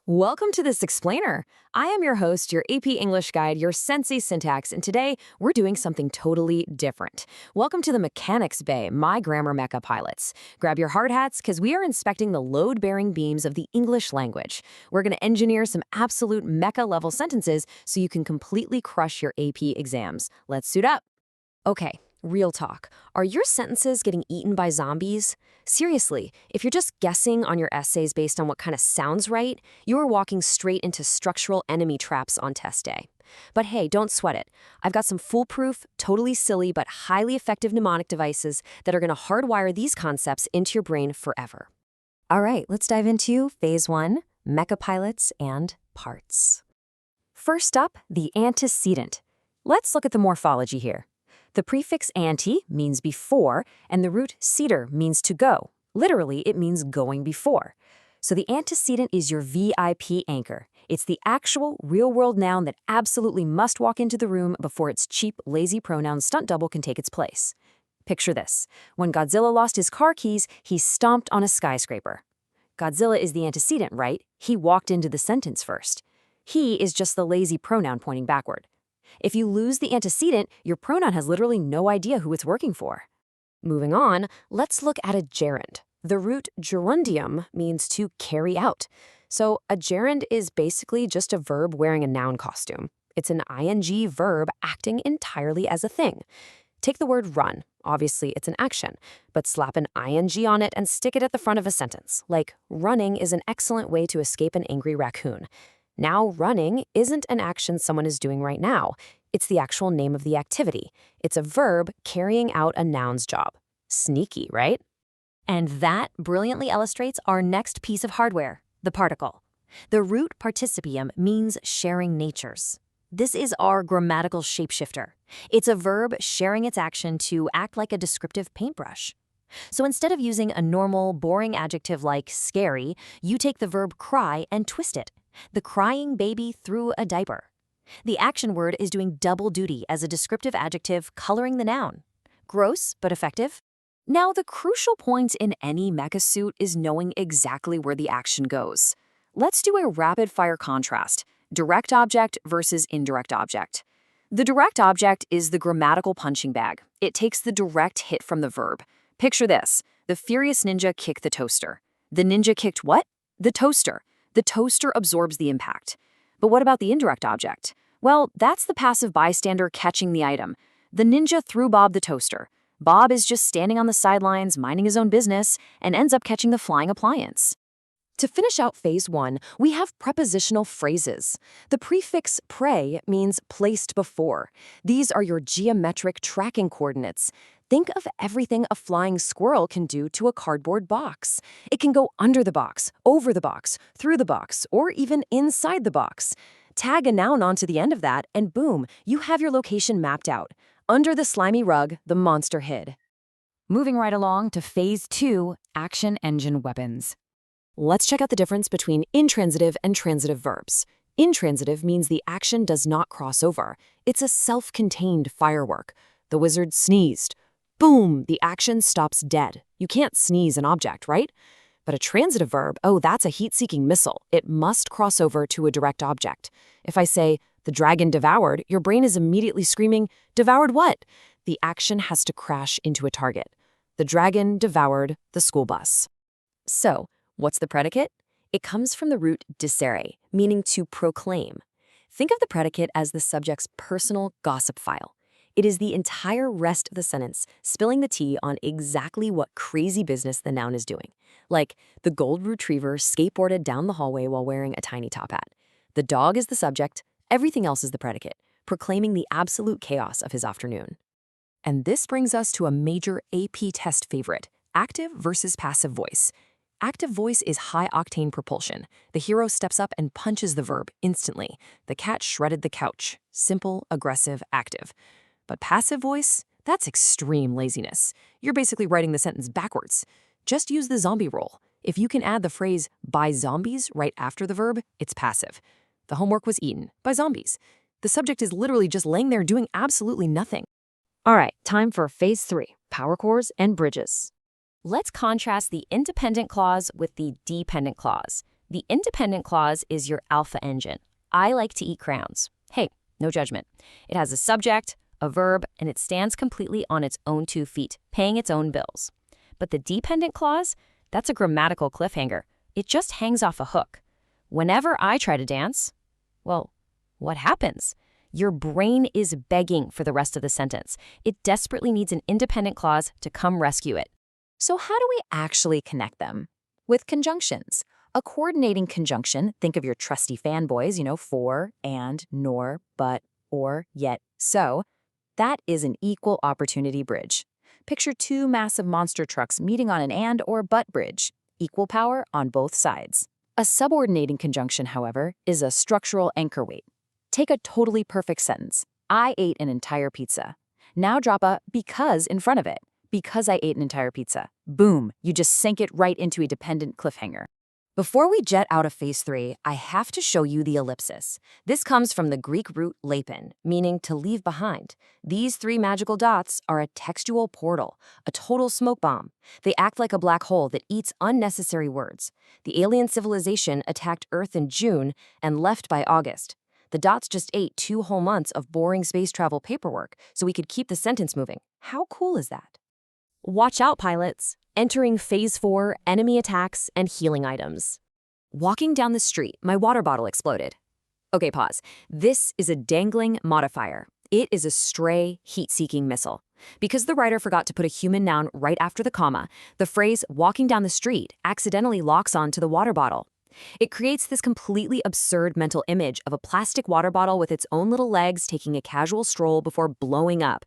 Welcome to this explainer. I am your host, your AP English guide, your Sensei Syntax, and today we're doing something totally different. Welcome to the Mechanics Bay, my grammar mecha pilots. Grab your hard hats because we are inspecting the load-bearing beams of the English language. We're going to engineer some absolute mecha-level sentences so you can completely crush your AP exams. Let's suit up. Okay, real talk. Are your sentences getting eaten by zombies? Seriously, if you're just guessing on your essays based on what kind of sounds right, you are walking straight into structural enemy traps on test day. But hey, don't sweat it. I've got some foolproof, totally silly, but highly effective mnemonic devices that are going to hardwire these concepts into your brain forever. All right, let's dive into Phase 1, Mecha Pilots and Parts. First up, the antecedent. Let's look at the morphology here. The prefix ante means before, and the root ceder means to go. Literally, it means going before. So the antecedent is your VIP anchor. It's the actual, real-world noun that absolutely must walk into the room before its cheap, lazy pronoun stunt double can take its place. Picture this. When Godzilla lost his car keys, he stomped on a skyscraper. Godzilla is the antecedent, right? He walked into the sentence first. He is just the lazy pronoun pointing backward. If you lose the antecedent, your pronoun has literally no idea who it's working for. Moving on, let's look at a gerund. The root gerundium means to carry out. So a gerund is basically just a verb wearing a noun costume. It's an ing verb acting entirely as a thing. Take the word run. Obviously, it's an action, but slap an ing on it and stick it at the front of a sentence, like running is an excellent way to escape an angry raccoon. Now, running isn't an action someone is doing right now. It's the actual name of the activity. It's a verb carrying out a noun's job. Sneaky, right? And that brilliantly illustrates our next piece of hardware, the particle. The root participium means sharing natures. This is our grammatical shapeshifter. It's a verb sharing its action to act like a descriptive paintbrush. So instead of using a normal, boring adjective like scary, you take the verb cry and twist it. The crying baby threw a diaper. The action word is doing double duty as a descriptive adjective coloring the noun. Gross, but effective. Now, the crucial point in any mecha suit is knowing exactly where the action goes. Let's do a rapid-fire contrast, direct object versus indirect object. The direct object is the grammatical punching bag. It takes the direct hit from the verb. Picture this. The furious ninja kicked the toaster. The ninja kicked what? The toaster. The toaster absorbs the impact. But what about the indirect object? Well, that's the passive bystander catching the item. The ninja threw Bob the toaster. Bob is just standing on the sidelines, minding his own business, and ends up catching the flying appliance. To finish out Phase 1, we have prepositional phrases. The prefix pre means placed before. These are your geometric tracking coordinates. Think of everything a flying squirrel can do to a cardboard box. It can go under the box, over the box, through the box, or even inside the box. Tag a noun onto the end of that, and boom, you have your location mapped out. Under the slimy rug, the monster hid. Moving right along to Phase 2, action engine weapons. Let's check out the difference between intransitive and transitive verbs. Intransitive means the action does not cross over. It's a self-contained firework. The wizard sneezed. Boom, the action stops dead. You can't sneeze an object, right? But a transitive verb, oh, that's a heat-seeking missile. It must cross over to a direct object. If I say, the dragon devoured, your brain is immediately screaming, devoured what? The action has to crash into a target. The dragon devoured the school bus. So, what's the predicate? It comes from the root dicere, meaning to proclaim. Think of the predicate as the subject's personal gossip file. It is the entire rest of the sentence spilling the tea on exactly what crazy business the noun is doing. Like, the gold retriever skateboarded down the hallway while wearing a tiny top hat. The dog is the subject, everything else is the predicate, proclaiming the absolute chaos of his afternoon. And this brings us to a major AP test favorite, active versus passive voice. Active voice is high-octane propulsion. The hero steps up and punches the verb instantly. The cat shredded the couch. Simple, aggressive, active. But passive voice? That's extreme laziness. You're basically writing the sentence backwards. Just use the zombie rule. If you can add the phrase by zombies right after the verb, it's passive. The homework was eaten by zombies. The subject is literally just laying there doing absolutely nothing. All right, time for Phase 3, power chords and bridges. Let's contrast the independent clause with the dependent clause. The independent clause is your alpha engine. I like to eat crowns. Hey, no judgment. It has a subject, a verb, and it stands completely on its own 2 feet, paying its own bills. But the dependent clause, that's a grammatical cliffhanger. It just hangs off a hook. Whenever I try to dance, well, what happens? Your brain is begging for the rest of the sentence. It desperately needs an independent clause to come rescue it. So how do we actually connect them? With conjunctions. A coordinating conjunction, think of your trusty fanboys, for, and, nor, but, or, yet, so. That is an equal opportunity bridge. Picture 2 massive monster trucks meeting on an and or but bridge. Equal power on both sides. A subordinating conjunction, however, is a structural anchor weight. Take a totally perfect sentence. I ate an entire pizza. Now drop a because in front of it. Because I ate an entire pizza. Boom, you just sank it right into a dependent cliffhanger. Before we jet out of phase 3, I have to show you the ellipsis. This comes from the Greek root leipen, meaning to leave behind. These 3 magical dots are a textual portal, a total smoke bomb. They act like a black hole that eats unnecessary words. The alien civilization attacked Earth in June and left by August. The dots just ate 2 whole months of boring space travel paperwork so we could keep the sentence moving. How cool is that? Watch out, pilots. Entering phase 4, enemy attacks and healing items. Walking down the street, my water bottle exploded. Okay, pause. This is a dangling modifier. It is a stray, heat-seeking missile. Because the writer forgot to put a human noun right after the comma, the phrase walking down the street accidentally locks on to the water bottle. It creates this completely absurd mental image of a plastic water bottle with its own little legs taking a casual stroll before blowing up.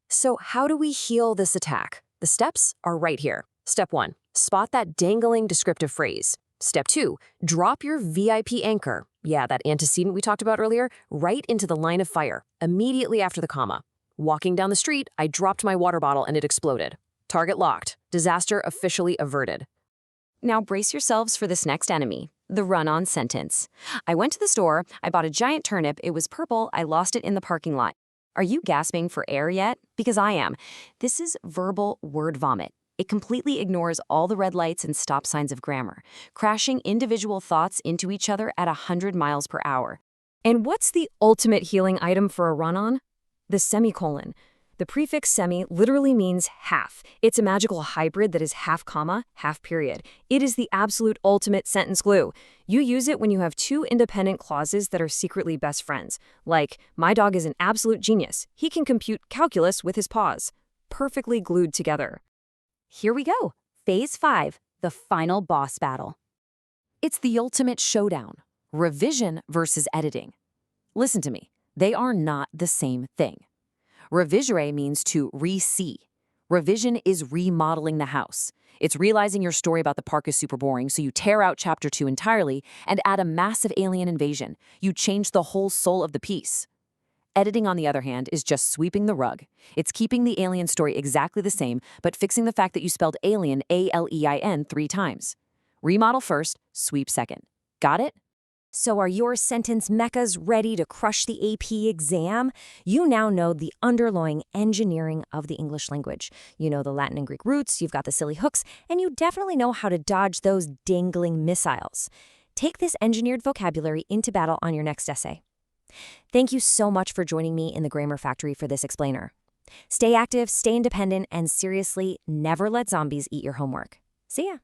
So how do we heal this attack? The steps are right here. Step 1, spot that dangling descriptive phrase. Step 2, drop your VIP anchor, that antecedent we talked about earlier, right into the line of fire, immediately after the comma. Walking down the street, I dropped my water bottle and it exploded. Target locked. Disaster officially averted. Now brace yourselves for this next enemy, the run-on sentence. I went to the store, I bought a giant turnip, it was purple, I lost it in the parking lot. Are you gasping for air yet? Because I am. This is verbal word vomit. It completely ignores all the red lights and stop signs of grammar, crashing individual thoughts into each other at 100 miles per hour. And what's the ultimate healing item for a run-on? The semicolon. The prefix semi literally means half. It's a magical hybrid that is half comma, half period. It is the absolute ultimate sentence glue. You use it when you have 2 independent clauses that are secretly best friends. Like, my dog is an absolute genius. He can compute calculus with his paws. Perfectly glued together. Here we go. Phase 5, the final boss battle. It's the ultimate showdown. Revision versus editing. Listen to me. They are not the same thing. Revisere means to re-see. Revision is remodeling the house. It's realizing your story about the park is super boring, so you tear out chapter 2 entirely and add a massive alien invasion. You change the whole soul of the piece. Editing, on the other hand, is just sweeping the rug. It's keeping the alien story exactly the same, but fixing the fact that you spelled alien, A-L-E-I-N, 3 times. Remodel first, sweep second. Got it? So are your sentence mechas ready to crush the AP exam? You now know the underlying engineering of the English language. You know the Latin and Greek roots, you've got the silly hooks, and you definitely know how to dodge those dangling missiles. Take this engineered vocabulary into battle on your next essay. Thank you so much for joining me in the Grammar Factory for this explainer. Stay active, stay independent, and seriously, never let zombies eat your homework. See ya!